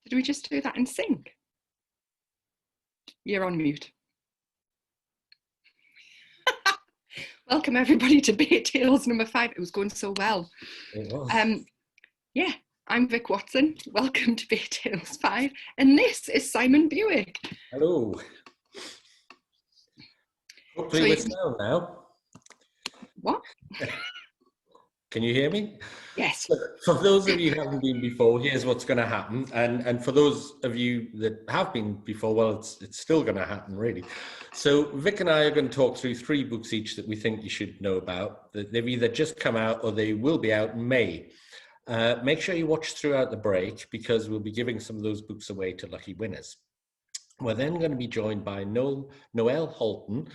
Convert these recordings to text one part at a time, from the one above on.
Did we just do that in sync? You're on mute. Welcome everybody to Bay Tales number 5. It was going so well. It was. Yeah, I'm Vic Watson. Welcome to Bay Tales 5. And this is Simon Bewick. Hello. Hopefully we're sound now. What? Can you hear me? Yes. So, for those of you who haven't been before, here's what's going to happen. And for those of you that have been before, well, it's still going to happen, really. So Vic and I are going to talk through 3 books each that we think you should know about. They've either just come out or they will be out in May. Make sure you watch throughout the break because we'll be giving some of those books away to lucky winners. We're then going to be joined by Noelle Holten,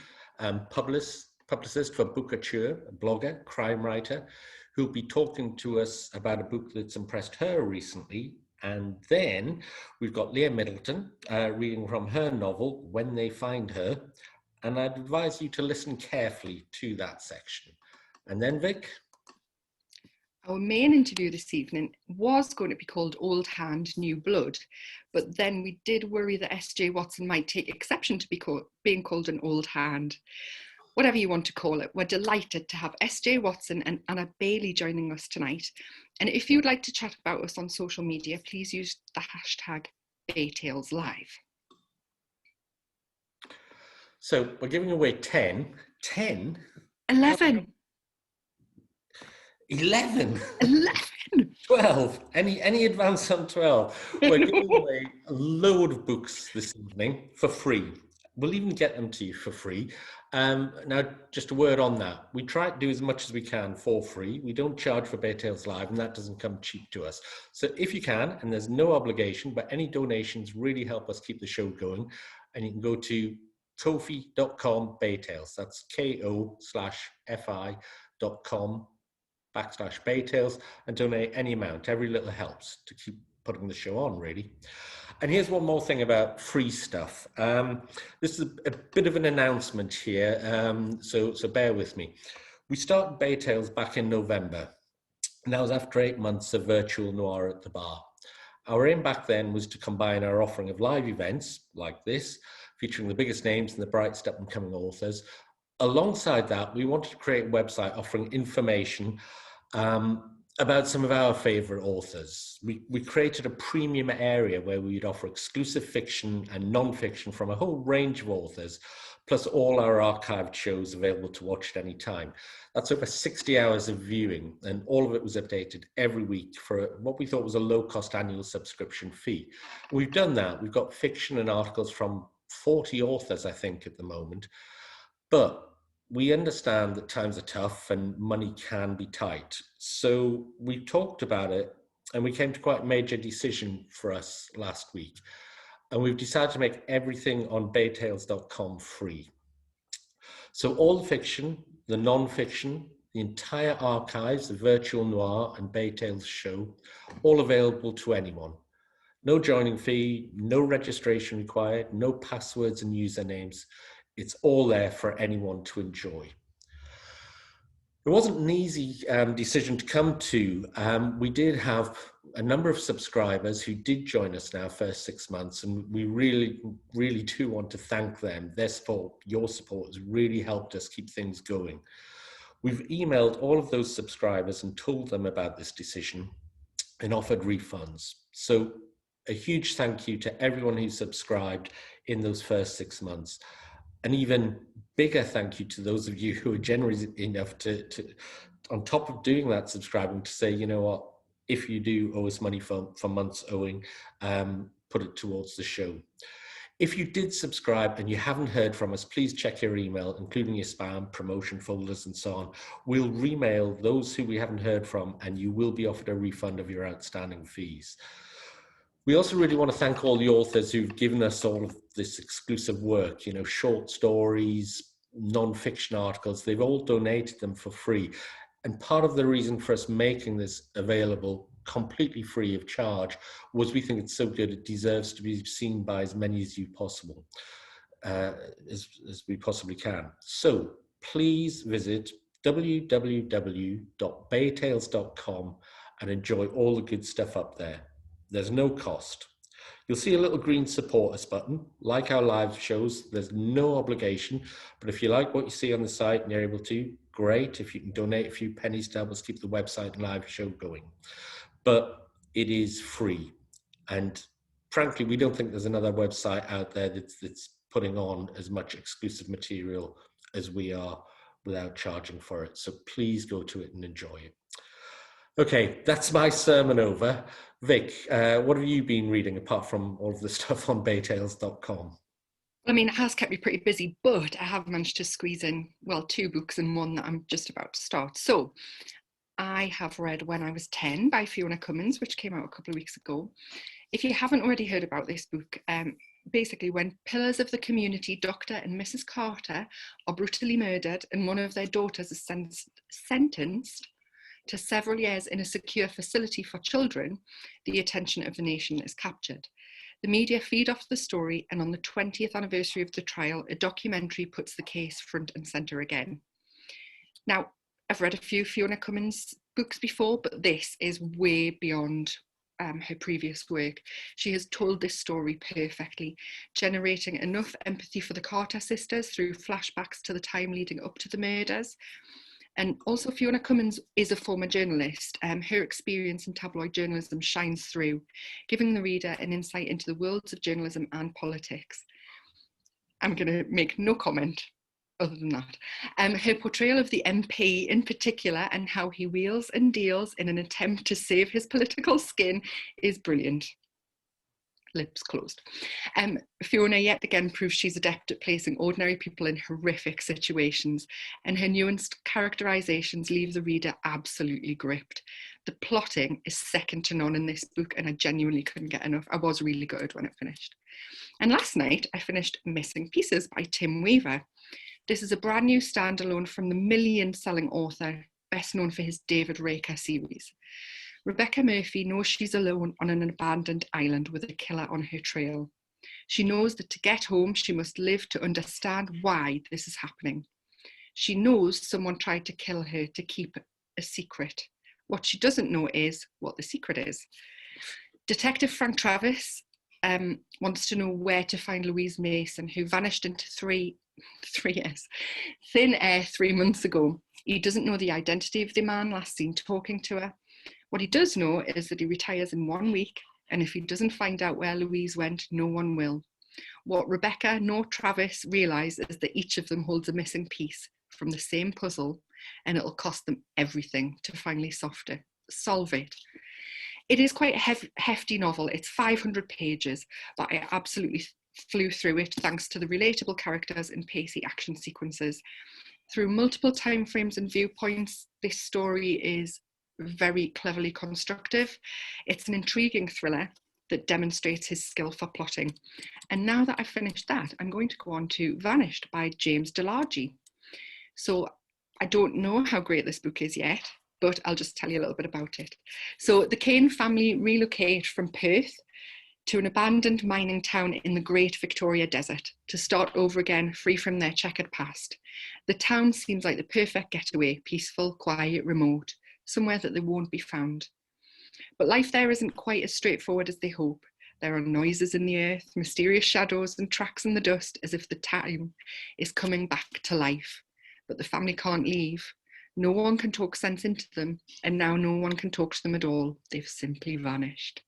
publicist for Bookature, a blogger, crime writer, who'll be talking to us about a book that's impressed her recently. And then we've got Lia Middleton reading from her novel, When They Find Her. And I'd advise you to listen carefully to that section. And then Vic? Our main interview this evening was going to be called Old Hand, New Blood, but then we did worry that S.J. Watson might take exception to being called an old hand. Whatever you want to call it, we're delighted to have S.J. Watson and Anna Bailey joining us tonight. And if you'd like to chat about us on social media, please use the hashtag BayTalesLive. So we're giving away 10. 11. 11. 11. 12. Any advance on 12? We're giving away a load of books this evening for free. We'll even get them to you for free. Now, just a word on that. We try to do as much as we can for free. We don't charge for Bay Tales Live, and that doesn't come cheap to us. So if you can, and there's no obligation, but any donations really help us keep the show going. And you can go to ko-fi.com Baytales. That's ko-fi.com/Baytales and donate any amount. Every little helps to keep putting the show on, really. And here's one more thing about free stuff. This is a bit of an announcement here, so bear with me. We started Bay Tales back in November, and that was after 8 months of virtual noir at the bar. Our aim back then was to combine our offering of live events like this, featuring the biggest names and the brightest up-and-coming authors. Alongside that, we wanted to create a website offering information about some of our favorite authors. We created a premium area where we would offer exclusive fiction and non-fiction from a whole range of authors, plus all our archived shows available to watch at any time. That's over 60 hours of viewing, and all of it was updated every week for what we thought was a low-cost annual subscription fee. We've done that. We've got fiction and articles from 40 authors, I think, at the moment. But we understand that times are tough and money can be tight. So we talked about it and we came to quite a major decision for us last week. And we've decided to make everything on baytales.com free. So all the fiction, the non-fiction, the entire archives, the virtual noir and Bay Tales show, all available to anyone. No joining fee, no registration required, no passwords and usernames. It's all there for anyone to enjoy. It wasn't an easy decision to come to. We did have a number of subscribers who did join us now first 6 months, and we really, really do want to thank them. Their support, your support has really helped us keep things going. We've emailed all of those subscribers and told them about this decision and offered refunds. So a huge thank you to everyone who subscribed in those first 6 months. An even bigger thank you to those of you who are generous enough to on top of doing that, subscribing, to say, you know what, if you do owe us money for months owing, put it towards the show. If you did subscribe and you haven't heard from us, please check your email, including your spam, promotion folders, and so on. We'll remail those who we haven't heard from, and you will be offered a refund of your outstanding fees. We also really want to thank all the authors who've given us all of this exclusive work, you know, short stories, non-fiction articles. They've all donated them for free. And part of the reason for us making this available completely free of charge was we think it's so good it deserves to be seen by as many as you possible, as we possibly can. So please visit www.baytales.com and enjoy all the good stuff up there. There's no cost. You'll see a little green support us button. Like our live shows, there's no obligation, but if you like what you see on the site and you're able to, great. If you can donate a few pennies to help us keep the website and live show going. But it is free. And frankly, we don't think there's another website out there that's putting on as much exclusive material as we are without charging for it. So please go to it and enjoy it. Okay, that's my sermon over. Vic, what have you been reading apart from all of the stuff on baytales.com? I mean, it has kept me pretty busy, but I have managed to squeeze in, well, 2 books and one that I'm just about to start. So I have read When I Was 10 by Fiona Cummins, which came out a couple of weeks ago. If you haven't already heard about this book, basically when pillars of the community, Dr. and Mrs. Carter, are brutally murdered and one of their daughters is sentenced to several years in a secure facility for children, the attention of the nation is captured. The media feed off the story, and on the 20th anniversary of the trial, a documentary puts the case front and centre again. Now, I've read a few Fiona Cummins books before, but this is way beyond her previous work. She has told this story perfectly, generating enough empathy for the Carter sisters through flashbacks to the time leading up to the murders. And also Fiona Cummins is a former journalist. Her experience in tabloid journalism shines through, giving the reader an insight into the worlds of journalism and politics. I'm going to make no comment other than that. Her portrayal of the MP in particular and how he wheels and deals in an attempt to save his political skin is brilliant. Lips closed. Fiona yet again proves she's adept at placing ordinary people in horrific situations, and her nuanced characterizations leave the reader absolutely gripped. The plotting is second to none in this book, and I genuinely couldn't get enough. I was really gutted when it finished. And last night I finished Missing Pieces by Tim Weaver. This is a brand new standalone from the million-selling author, best known for his David Raker series. Rebecca Murphy knows she's alone on an abandoned island with a killer on her trail. She knows that to get home, she must live to understand why this is happening. She knows someone tried to kill her to keep a secret. What she doesn't know is what the secret is. Detective Frank Travis wants to know where to find Louise Mason, who vanished into thin air 3 months ago. He doesn't know the identity of the man last seen talking to her. What he does know is that he retires in 1 week, and if he doesn't find out where Louise went, no one will. What Rebecca nor Travis realise is that each of them holds a missing piece from the same puzzle, and it'll cost them everything to finally solve it. It is quite a hefty novel. It's 500 pages, but I absolutely flew through it thanks to the relatable characters and pacey action sequences. Through multiple timeframes and viewpoints, this story is very cleverly constructive. It's an intriguing thriller that demonstrates his skill for plotting. And now that I've finished that, I'm going to go on to Vanished by James Delargy. So I don't know how great this book is yet, but I'll just tell you a little bit about it. So the Kane family relocate from Perth to an abandoned mining town in the Great Victoria Desert to start over again, free from their checkered past. The town seems like the perfect getaway, peaceful, quiet, remote, somewhere that they won't be found. But life there isn't quite as straightforward as they hope. There are noises in the earth, mysterious shadows and tracks in the dust, as if the town is coming back to life. But the family can't leave. No one can talk sense into them, and now no one can talk to them at all. They've simply vanished.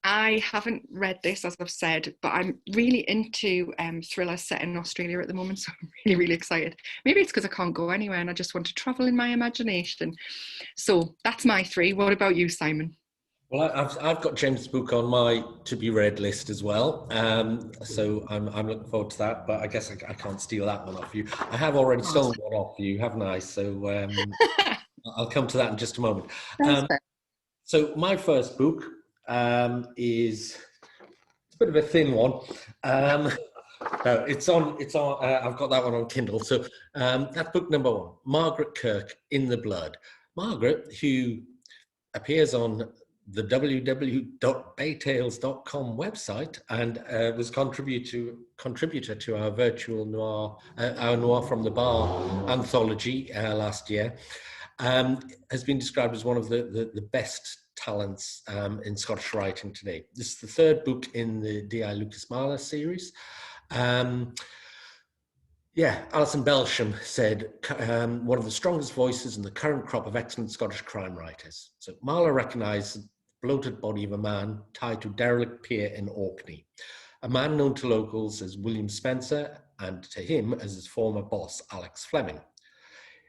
I haven't read this, as I've said, but I'm really into thrillers set in Australia at the moment, so I'm really, really excited. Maybe it's because I can't go anywhere and I just want to travel in my imagination. So that's my 3. What about you, Simon? Well, I've got James' book on my to-be-read list as well, so I'm looking forward to that, but I guess I can't steal that one off you. I have already stolen one off you, haven't I? So I'll come to that in just a moment. So my first book is a bit of a thin one. No, it's on. I've got that one on Kindle. So that's book number 1, Margaret Kirk, In the Blood. Margaret, who appears on the www.baytales.com website and was contributor to our virtual noir, our Noir from the Bar anthology last year, has been described as one of the best talents in Scottish writing today. This is the third book in the D.I. Lucas Marler series. Alison Belsham said, one of the strongest voices in the current crop of excellent Scottish crime writers. So Marler recognised the bloated body of a man tied to a derelict pier in Orkney, a man known to locals as William Spencer and to him as his former boss, Alex Fleming.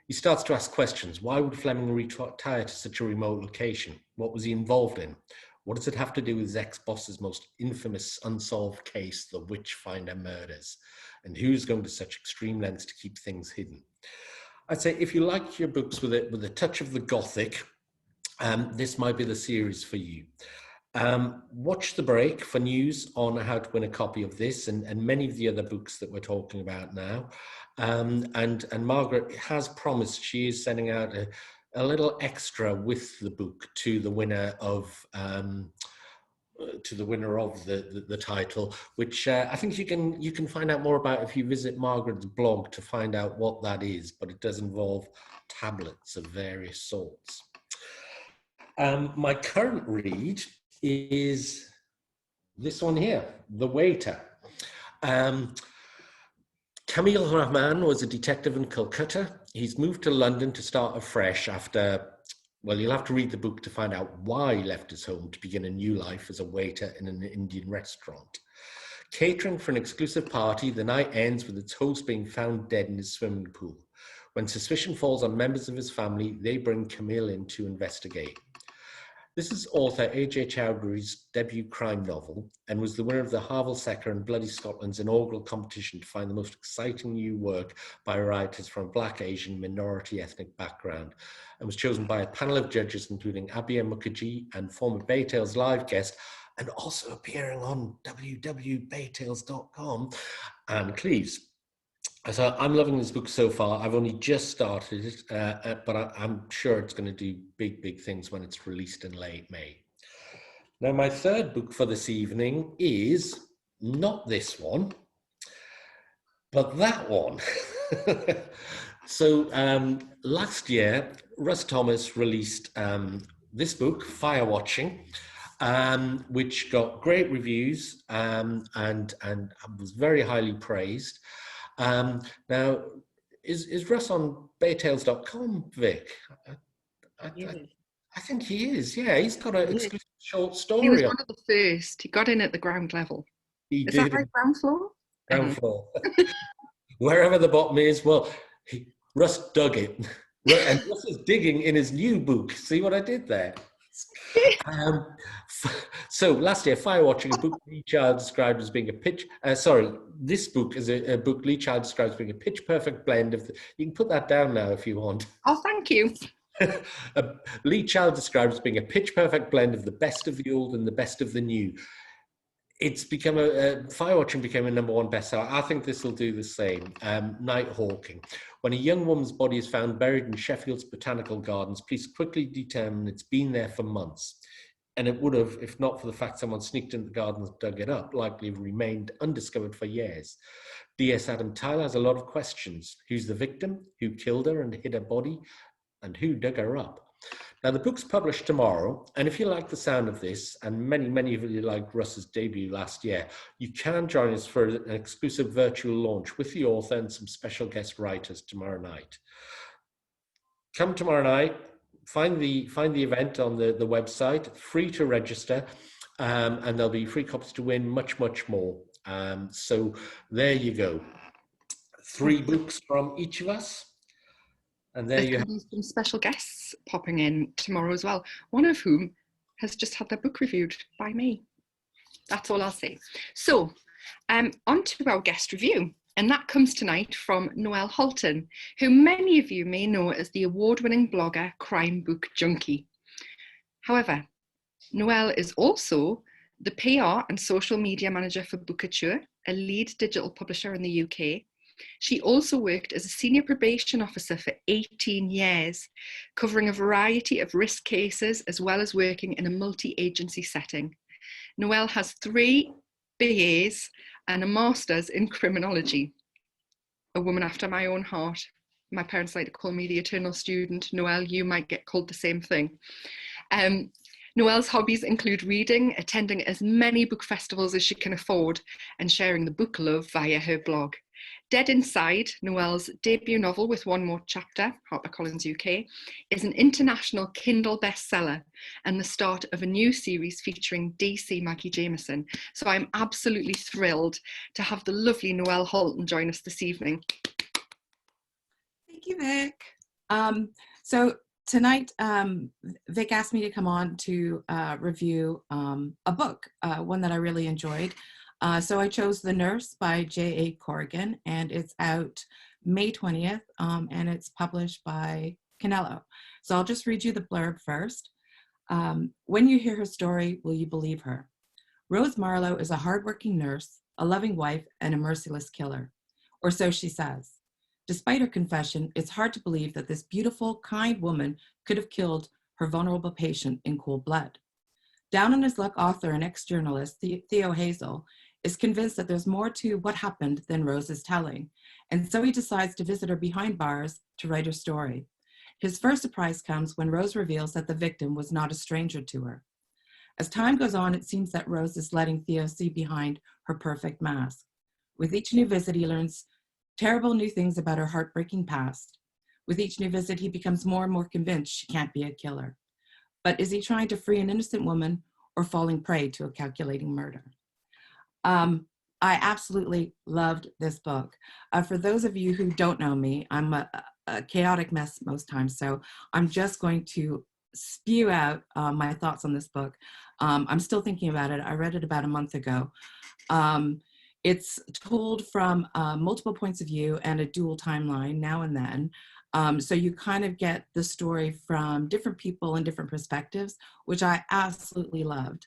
He starts to ask questions. Why would Fleming retire to such a remote location? What was he involved in? What does it have to do with his ex-boss's most infamous unsolved case, the Witchfinder murders? And who's going to such extreme lengths to keep things hidden? I'd say if you like your books with a touch of the Gothic, this might be the series for you. Watch the break for news on how to win a copy of this and many of the other books that we're talking about now. And Margaret has promised she is sending out a little extra with the book to the winner of the title, which I think you can find out more about if you visit Margaret's blog to find out what that is, but it does involve tablets of various sorts. My current read is this one here, The Waiter. Kamil Rahman was a detective in Calcutta. He's moved to London to start afresh after, well, you'll have to read the book to find out why he left his home to begin a new life as a waiter in an Indian restaurant. Catering for an exclusive party, the night ends with its host being found dead in his swimming pool. When suspicion falls on members of his family, they bring Kamil in to investigate. This is author A.J. Chowdhury's debut crime novel and was the winner of the Harville Secker and Bloody Scotland's inaugural competition to find the most exciting new work by writers from a Black, Asian, minority ethnic background, and was chosen by a panel of judges including Abia Mukherjee and former Bay Tales live guest and also appearing on www.baytales.com, Anne Cleves. So I'm loving this book so far. I've only just started it, but I'm sure it's going to do big, big things when it's released in late May. Now, my third book for this evening is not this one, but that one. So last year, Russ Thomas released this book, Fire Watching, which got great reviews and was very highly praised. Now, is Russ on baytales.com, Vic? I think he is, yeah. He's got an exclusive short story. He was one of the first. He got in at the ground level. Is that right, ground floor? Ground floor. Wherever the bottom is, well, Russ dug it. And Russ is digging in his new book. See what I did there? So last year, Fire Watching, a book Lee Child described as being this book is a book Lee Child describes as being a pitch perfect blend of you can put that down now if you want. Oh, thank you. Lee Child describes as being a pitch perfect blend of the best of the old and the best of the new. It's become Fire Watching became a #1 bestseller. I think this will do the same. Night Hawking. When a young woman's body is found buried in Sheffield's botanical gardens, police quickly determine it's been there for months. And it would have, if not for the fact someone sneaked into the gardens and dug it up, likely have remained undiscovered for years. D.S. Adam Tyler has a lot of questions. Who's the victim? Who killed her and hid her body? And who dug her up? Now, the book's published tomorrow, and if you like the sound of this, and many of you liked Russ's debut last year, you can join us for an exclusive virtual launch with the author and some special guest writers tomorrow night. Come tomorrow night, find the event on the website, free to register, and there'll be free copies to win, much more. So there you go. 3 books from each of us. And there you have some special guests popping in tomorrow as well, one of whom has just had their book reviewed by me. That's all I'll say. So on to our guest review, and that comes tonight from Noelle Holten, who many of you may know as the award-winning blogger Crime Book Junkie. However, Noelle is also the PR and social media manager for Bookouture, a lead digital publisher in the UK. She also worked as a senior probation officer for 18 years, covering a variety of risk cases, as well as working in a multi-agency setting. Noelle has 3 BAs and a master's in criminology. A woman after my own heart. My parents like to call me the eternal student. Noelle, you might get called the same thing. Noelle's hobbies include reading, attending as many book festivals as she can afford, and sharing the book love via her blog. Dead Inside, Noelle's debut novel with one more chapter, HarperCollins UK, is an international Kindle bestseller and the start of a new series featuring DC Maggie Jameson. So I'm absolutely thrilled to have the lovely Noelle Holten join us this evening. Thank you, Vic. So tonight, Vic asked me to come on to review a book, one that I really enjoyed. So I chose The Nurse by JA Corrigan, and it's out May 20th, and it's published by Canelo. So I'll just read you the blurb first. When you hear her story, will you believe her? Rose Marlowe is a hardworking nurse, a loving wife, and a merciless killer, or so she says. Despite her confession, it's hard to believe that this beautiful, kind woman could have killed her vulnerable patient in cold blood. Down on his luck author and ex-journalist Theo Hazel is convinced that there's more to what happened than Rose is telling, and so he decides to visit her behind bars to write her story. His first surprise comes when Rose reveals that the victim was not a stranger to her. As time goes on, it seems that Rose is letting Theo see behind her perfect mask. With each new visit, he learns terrible new things about her heartbreaking past. With each new visit, he becomes more and more convinced she can't be a killer. But is he trying to free an innocent woman or falling prey to a calculating murder? I absolutely loved this book. For those of you who don't know me, I'm a chaotic mess most times, so I'm just going to spew out my thoughts on this book. I'm still thinking about it. I read it about a month ago. It's told from multiple points of view and a dual timeline now and then. So you kind of get the story from different people and different perspectives, which I absolutely loved.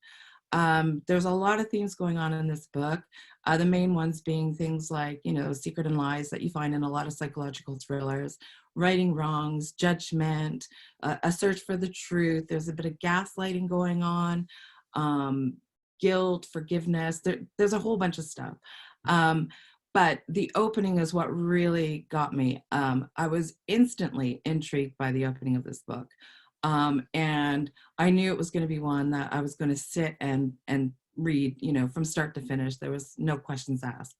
There's a lot of themes going on in this book. The main ones being things like, you know, secret and lies that you find in a lot of psychological thrillers, righting wrongs, judgment, a search for the truth. There's a bit of gaslighting going on. Guilt, forgiveness, there's a whole bunch of stuff. But the opening is what really got me. I was instantly intrigued by the opening of this book. And I knew it was going to be one that I was going to sit and read, you know, from start to finish. There was no questions asked.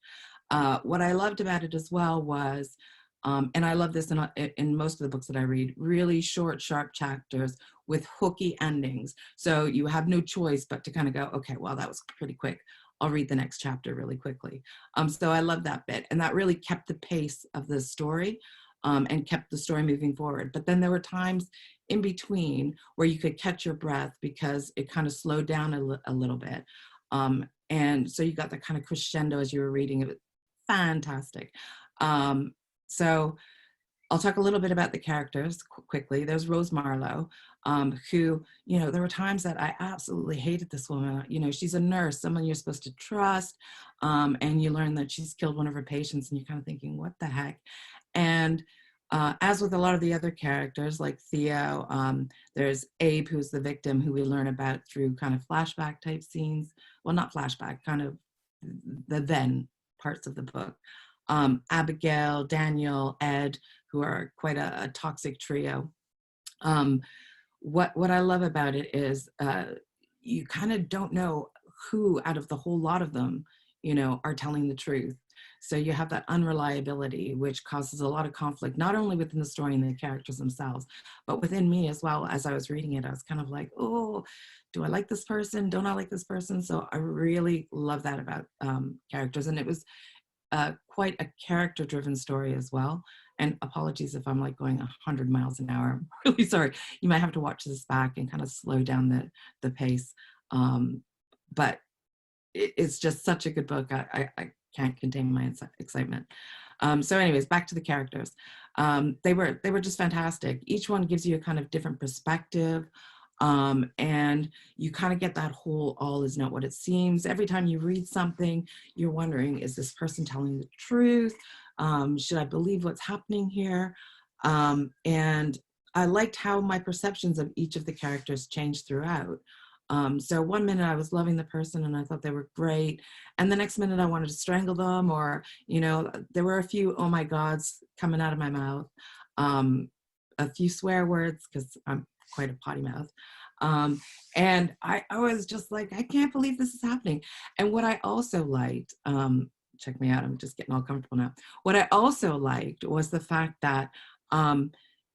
What I loved about it as well was, and I love this in most of the books that I read, really short, sharp chapters with hooky endings. So you have no choice but to kind of go, okay, well, that was pretty quick. I'll read the next chapter really quickly. So I love that bit. And that really kept the pace of the story and kept the story moving forward. But then there were times in between where you could catch your breath because it kind of slowed down a little bit. And so you got that kind of crescendo as you were reading it. Fantastic. So I'll talk a little bit about the characters quickly. There's Rose Marlowe, who, you know, there were times that I absolutely hated this woman. You know, she's a nurse, someone you're supposed to trust, and you learn that she's killed one of her patients and you're kind of thinking, what the heck? And as with a lot of the other characters like Theo, there's Abe, who's the victim, who we learn about through kind of flashback type scenes. Well, not flashback, kind of the then parts of the book. Abigail, Daniel, Ed, who are quite a toxic trio. What I love about it is you kind of don't know who out of the whole lot of them, you know, are telling the truth. So you have that unreliability, which causes a lot of conflict, not only within the story and the characters themselves, but within me as well. As I was reading it, I was kind of like, oh, do I like this person? Don't I like this person? So I really love that about characters. And it was quite a character-driven story as well. And apologies if I'm like going 100 miles an hour. I'm really sorry. You might have to watch this back and kind of slow down the pace. But it's just such a good book. I can't contain my excitement. So anyways, back to the characters. They were just fantastic. Each one gives you a kind of different perspective. And you kind of get that whole all is not what it seems. Every time you read something, you're wondering, is this person telling the truth? Should I believe what's happening here? And I liked how my perceptions of each of the characters changed throughout. So one minute I was loving the person and I thought they were great. And the next minute I wanted to strangle them, or, you know, there were a few, oh my gods coming out of my mouth. A few swear words, because I'm quite a potty mouth. And I was just like, I can't believe this is happening. And what I also liked, check me out, I'm just getting all comfortable now. What I also liked was the fact that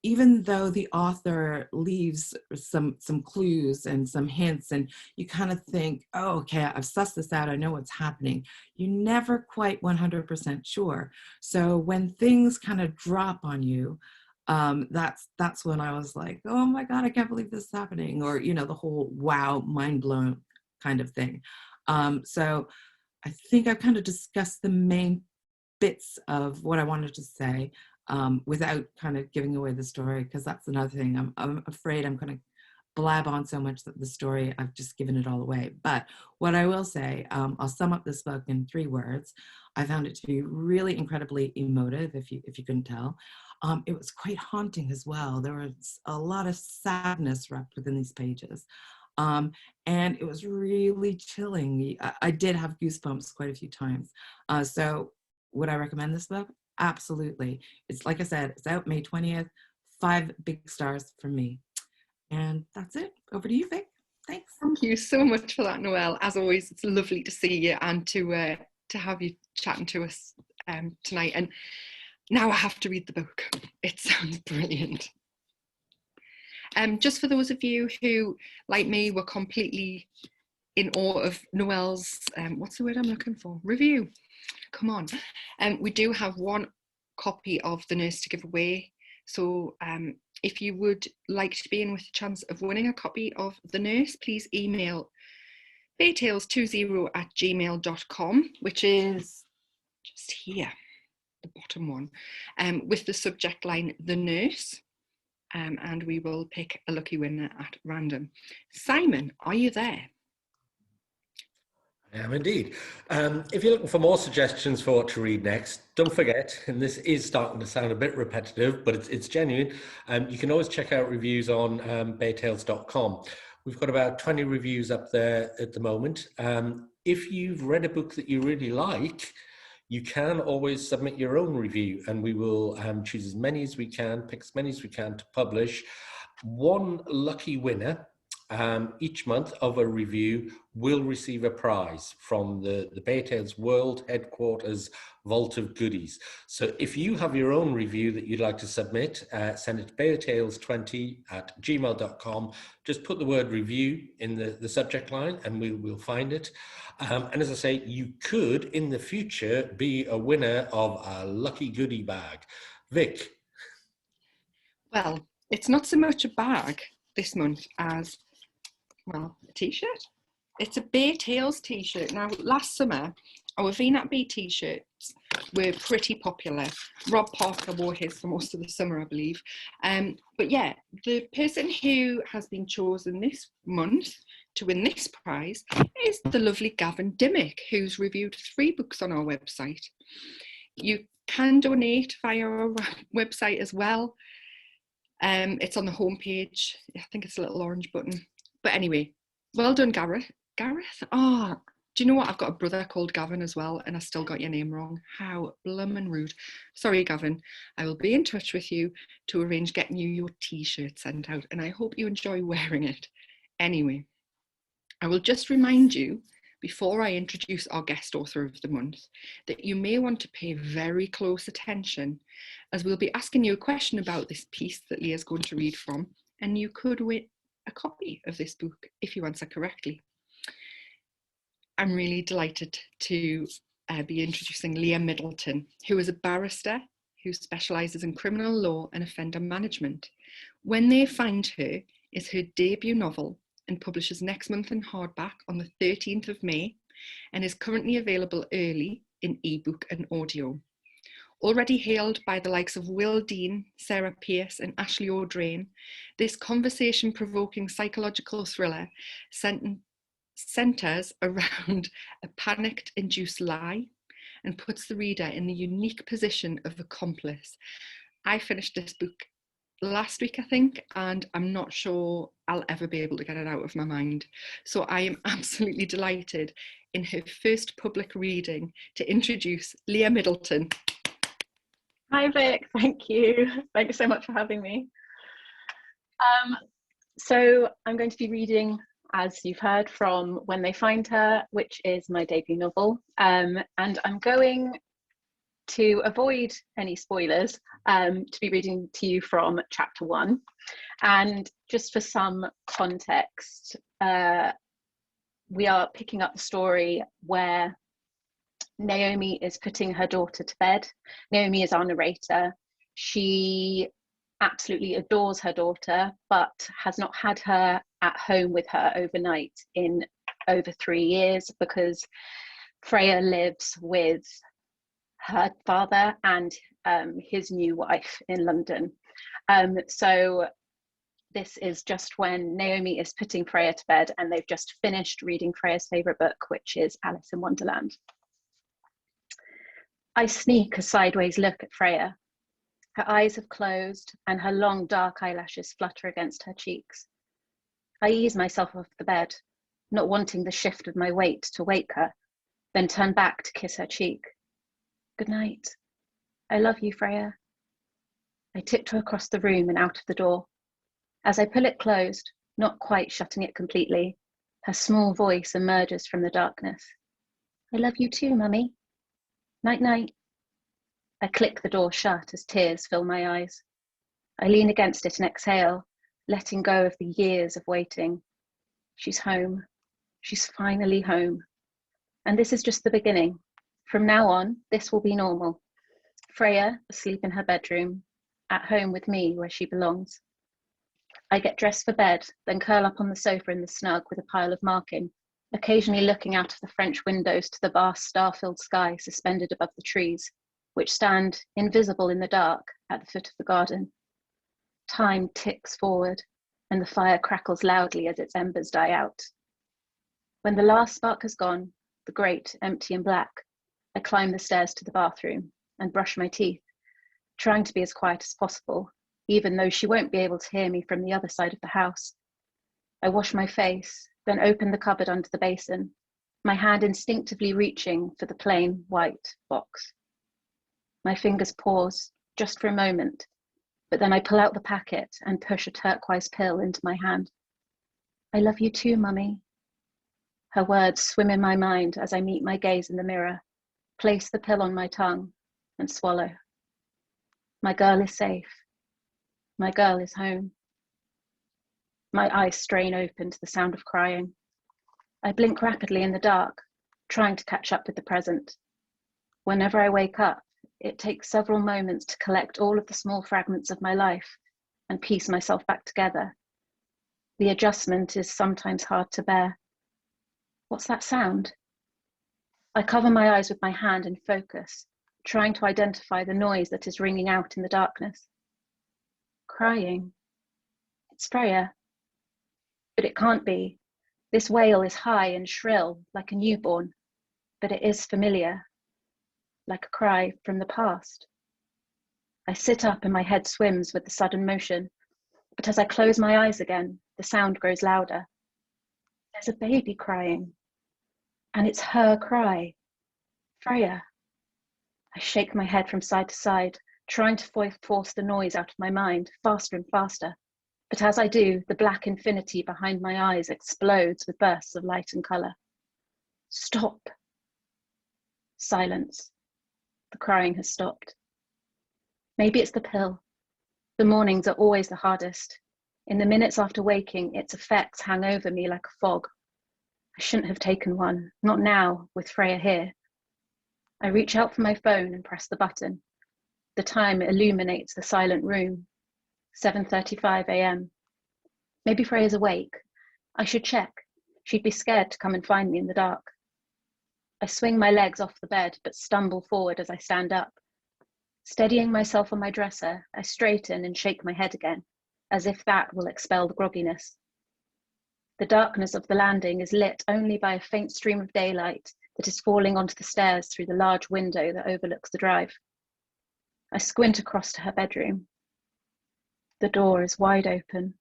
even though the author leaves some clues and some hints, and you kind of think, oh, okay, I've sussed this out, I know what's happening, you're never quite 100% sure. So when things kind of drop on you, that's when I was like, oh my God, I can't believe this is happening. Or, you know, the whole wow, mind blown kind of thing. So I think I've kind of discussed the main bits of what I wanted to say without kind of giving away the story, because that's another thing. I'm afraid I'm going to blab on so much that the story, I've just given it all away. But what I will say, I'll sum up this book in 3 words. I found it to be really incredibly emotive, if you couldn't tell. It was quite haunting as well. There was a lot of sadness wrapped within these pages. And it was really chilling. I did have goosebumps quite a few times. So would I recommend this book? Absolutely. It's, like I said, it's out May 20th. 5 big stars from me. And that's it. Over to you, Vic. Thanks. Thank you so much for that, Noelle. As always, it's lovely to see you and to have you chatting to us tonight. And now I have to read the book. It sounds brilliant. Just for those of you who, like me, were completely in awe of Noelle's, what's the word I'm looking for? Review. Come on. We do have 1 copy of The Nurse to give away. So if you would like to be in with a chance of winning a copy of The Nurse, please email baytales20@gmail.com, which is just here, the bottom one, with the subject line The Nurse. And we will pick a lucky winner at random. Simon, are you there? I am indeed. If you're looking for more suggestions for what to read next, don't forget, and this is starting to sound a bit repetitive, but it's genuine, you can always check out reviews on baytales.com. We've got about 20 reviews up there at the moment. If you've read a book that you really like, you can always submit your own review, and we will choose as many as we can, pick as many as we can to publish. 1 lucky winner each month of a review will receive a prize from the Baytales World Headquarters Vault of Goodies. So if you have your own review that you'd like to submit, send it to baytales20@gmail.com. Just put the word review in the subject line and we'll find it. And as I say, you could in the future be a winner of a lucky goodie bag. Vic. Well, it's not so much a bag this month as, well, a t-shirt. It's a Baytales t-shirt. Now, last summer, our V-Nap B t-shirts were pretty popular. Rob Parker wore his for most of the summer, I believe. But yeah, the person who has been chosen this month to win this prize is the lovely Gavin Dimmick, who's reviewed 3 books on our website. You can donate via our website as well. It's on the homepage. I think it's a little orange button. But anyway, well done, Gareth. Gareth? Oh, do you know what? I've got a brother called Gavin as well, and I still got your name wrong. How bloomin' rude. Sorry, Gavin. I will be in touch with you to arrange getting you your t-shirt sent out, and I hope you enjoy wearing it. Anyway, I will just remind you, before I introduce our guest author of the month, that you may want to pay very close attention, as we'll be asking you a question about this piece that Leah's going to read from, and you could win a copy of this book if you answer correctly. I'm really delighted to be introducing Lia Middleton, who is a barrister who specialises in criminal law and offender management. When They Find Her is her debut novel and publishes next month in hardback on the 13th of May and is currently available early in ebook and audio. Already hailed by the likes of Will Dean, Sarah Pearce and Ashley O'Drain, this conversation-provoking psychological thriller centres around a panic-induced lie and puts the reader in the unique position of accomplice. I finished this book last week, I think, and I'm not sure I'll ever be able to get it out of my mind. So I am absolutely delighted in her first public reading to introduce Lia Middleton. Hi Vic, thank you. Thanks so much for having me. So I'm going to be reading, as you've heard, from When They Find Her, which is my debut novel. And I'm going to avoid any spoilers, to be reading to you from chapter 1. And just for some context, we are picking up the story where Naomi is putting her daughter to bed. Naomi is our narrator. She absolutely adores her daughter, but has not had her at home with her overnight in over 3 years because Freya lives with her father and his new wife in London. So this is just when Naomi is putting Freya to bed, and they've just finished reading Freya's favourite book, which is Alice in Wonderland. I sneak a sideways look at Freya. Her eyes have closed and her long dark eyelashes flutter against her cheeks. I ease myself off the bed, not wanting the shift of my weight to wake her, then turn back to kiss her cheek. Good night. I love you, Freya. I tiptoe across the room and out of the door. As I pull it closed, not quite shutting it completely, her small voice emerges from the darkness. I love you too, Mummy. Night, night. I click the door shut as tears fill my eyes. I lean against it and exhale, letting go of the years of waiting. She's home. She's finally home. And this is just the beginning. From now on, this will be normal. Freya asleep in her bedroom, at home with me where she belongs. I get dressed for bed, then curl up on the sofa in the snug with a pile of marking, occasionally looking out of the French windows to the vast star-filled sky suspended above the trees, which stand invisible in the dark at the foot of the garden. Time ticks forward, and the fire crackles loudly as its embers die out. When the last spark has gone, the grate empty and black, I climb the stairs to the bathroom and brush my teeth, trying to be as quiet as possible, even though she won't be able to hear me from the other side of the house. I wash my face, then open the cupboard under the basin, my hand instinctively reaching for the plain white box. My fingers pause, just for a moment, but then I pull out the packet and push a turquoise pill into my hand. I love you too, Mummy. Her words swim in my mind as I meet my gaze in the mirror, place the pill on my tongue, and swallow. My girl is safe. My girl is home. My eyes strain open to the sound of crying. I blink rapidly in the dark, trying to catch up with the present. Whenever I wake up, it takes several moments to collect all of the small fragments of my life and piece myself back together. The adjustment is sometimes hard to bear. What's that sound? I cover my eyes with my hand and focus, trying to identify the noise that is ringing out in the darkness. Crying. It's Freya. But it can't be. This wail is high and shrill, like a newborn, but it is familiar, like a cry from the past. I sit up and my head swims with the sudden motion, but as I close my eyes again, the sound grows louder. There's a baby crying, and it's her cry, Freya. I shake my head from side to side, trying to force the noise out of my mind, faster and faster. But as I do, the black infinity behind my eyes explodes with bursts of light and colour. Stop. Silence. The crying has stopped. Maybe it's the pill. The mornings are always the hardest. In the minutes after waking, its effects hang over me like a fog. I shouldn't have taken one, not now, with Freya here. I reach out for my phone and press the button. The time illuminates the silent room. 7:35 a.m. Maybe Freya's awake. I should check. She'd be scared to come and find me in the dark. I swing my legs off the bed, but stumble forward as I stand up. Steadying myself on my dresser, I straighten and shake my head again, as if that will expel the grogginess. The darkness of the landing is lit only by a faint stream of daylight that is falling onto the stairs through the large window that overlooks the drive. I squint across to her bedroom. The door is wide open.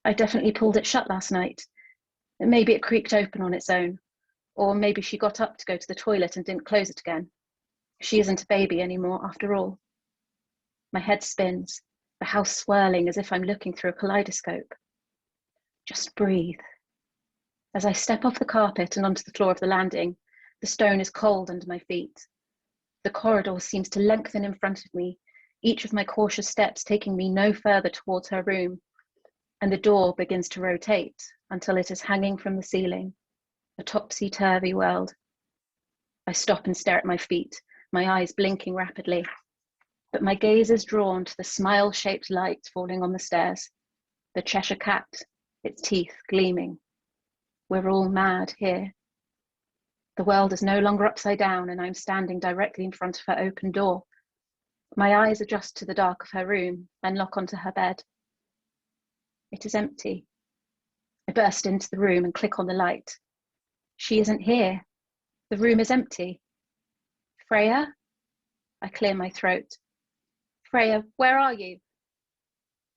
I definitely pulled it shut last night. Maybe it creaked open on its own, or maybe she got up to go to the toilet and didn't close it again. She isn't a baby anymore, after all. My head spins, the house swirling as if I'm looking through a kaleidoscope. Just breathe. As I step off the carpet and onto the floor of the landing, the stone is cold under my feet. The corridor seems to lengthen in front of me, each of my cautious steps taking me no further towards her room, and the door begins to rotate until it is hanging from the ceiling, a topsy-turvy world. I stop and stare at my feet, my eyes blinking rapidly, but my gaze is drawn to the smile-shaped light falling on the stairs, the Cheshire cat, its teeth gleaming. We're all mad here. The world is no longer upside down and I'm standing directly in front of her open door. My eyes adjust to the dark of her room and lock onto her bed. It is empty. I burst into the room and click on the light. She isn't here. The room is empty. Freya? I clear my throat. Freya, where are you?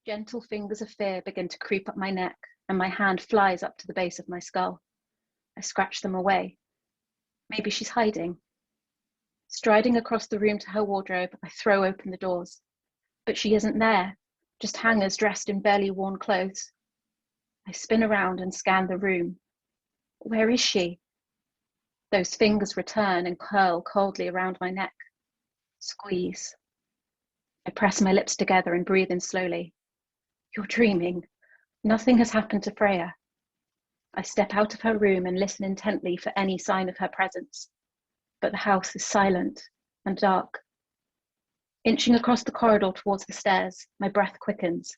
Gentle fingers of fear begin to creep up my neck and my hand flies up to the base of my skull. I scratch them away. Maybe she's hiding. Striding across the room to her wardrobe, I throw open the doors. But she isn't there, just hangers dressed in barely worn clothes. I spin around and scan the room. Where is she? Those fingers return and curl coldly around my neck. Squeeze. I press my lips together and breathe in slowly. You're dreaming. Nothing has happened to Freya. I step out of her room and listen intently for any sign of her presence. But the house is silent and dark. Inching across the corridor towards the stairs, my breath quickens.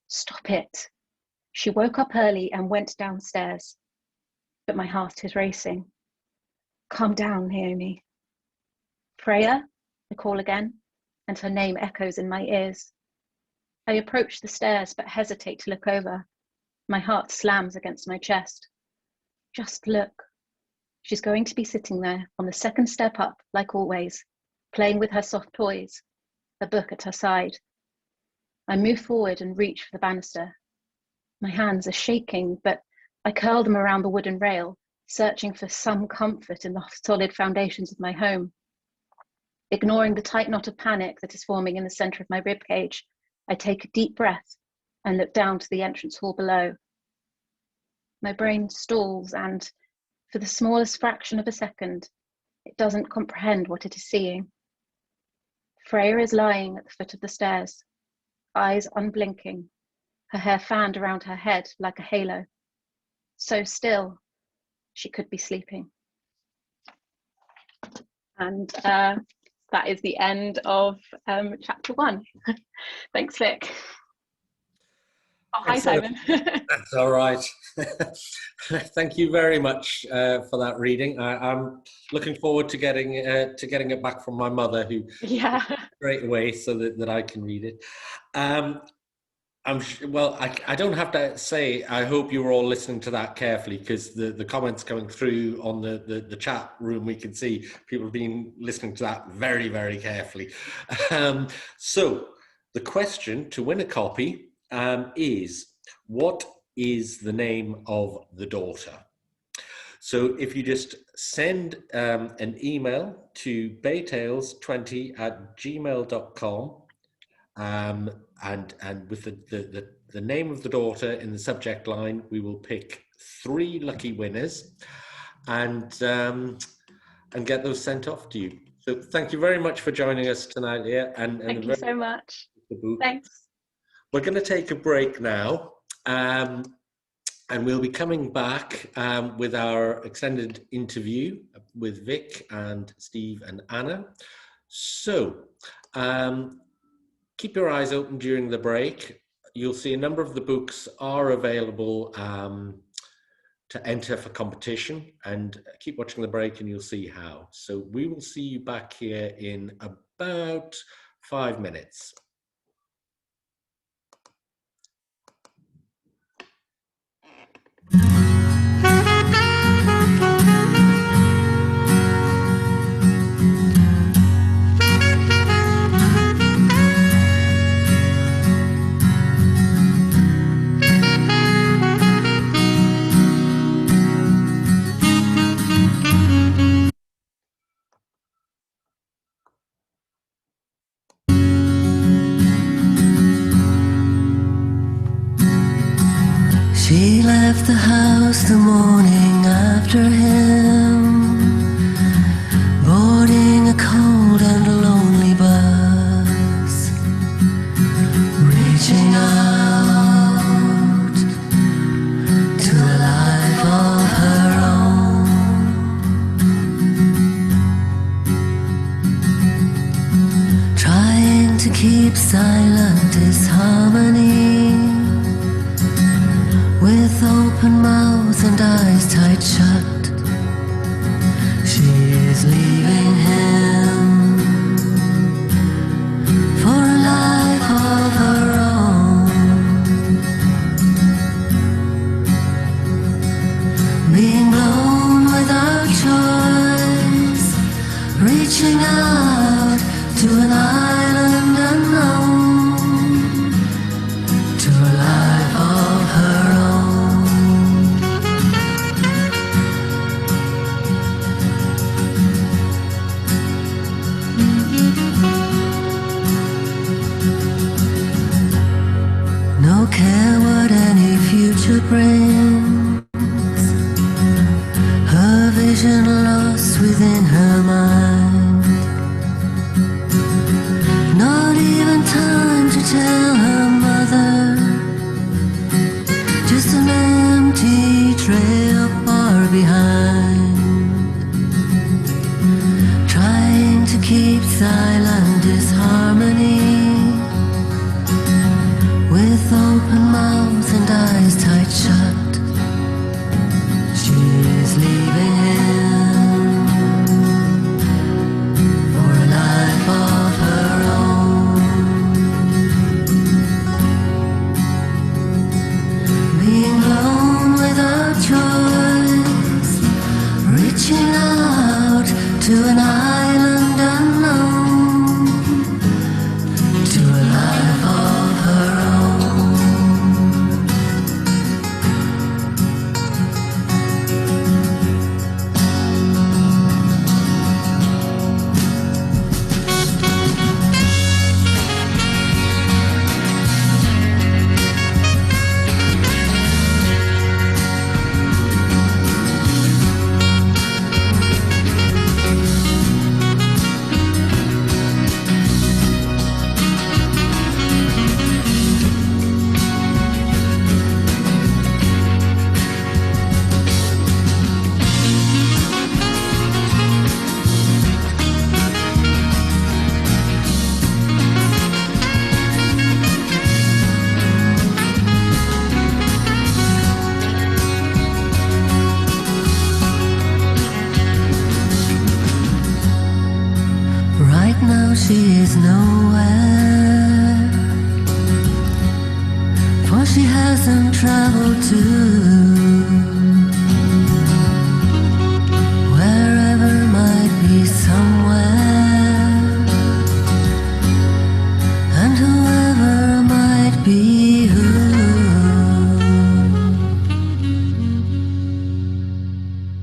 Stop it. She woke up early and went downstairs. But my heart is racing. Calm down, Naomi. Freya, I call again, and her name echoes in my ears. I approach the stairs but hesitate to look over. My heart slams against my chest. Just look. She's going to be sitting there on the second step up, like always, playing with her soft toys, a book at her side. I move forward and reach for the banister. My hands are shaking, but I curl them around the wooden rail, searching for some comfort in the solid foundations of my home. Ignoring the tight knot of panic that is forming in the center of my ribcage, I take a deep breath and look down to the entrance hall below. My brain stalls and, for the smallest fraction of a second, it doesn't comprehend what it is seeing. Freya is lying at the foot of the stairs, eyes unblinking, her hair fanned around her head like a halo. So still, she could be sleeping. And that is the end of chapter 1. Thanks, Vic. Oh, hi, Simon. That's all right. Thank you very much for that reading. I'm looking forward to getting it back from my mother, who straight away so that I can read it. Well, I don't have to say, I hope you were all listening to that carefully, because the comments coming through on the chat room, we can see people have been listening to that very, very carefully. So the question to win a copy is, what is the name of the daughter? So if you just send an email to baytales20@gmail.com, and with the name of the daughter in the subject line, we will pick 3 lucky winners and get those sent off to you. So thank you very much for joining us tonight, Lia. Thank you so much. Thanks. We're going to take a break now, and we'll be coming back with our extended interview with Vic and Steve and Anna. So keep your eyes open during the break. You'll see a number of the books are available to enter for competition, and keep watching the break and you'll see how. So we will see you back here in about 5 minutes. left the house the morning after him, boarding a cold and lonely bus, reaching out to a life of her own. Trying to keep silent disharmony, with open mouth and eyes tight shut, she is leaving him for a life of her own. Being blown without choice, reaching out to an island unknown, to a life of her own. No care what any future brings, her vision lost within her mind. Not even time to tell her mother, just an empty trail far behind. Trying to keep silent disharmony, with open mouth and eyes tight shut, she is leaving him for a life of her own. Being blown without choice, reaching out to an island unknown, to a life of her own. Right now she is nowhere, for she hasn't traveled to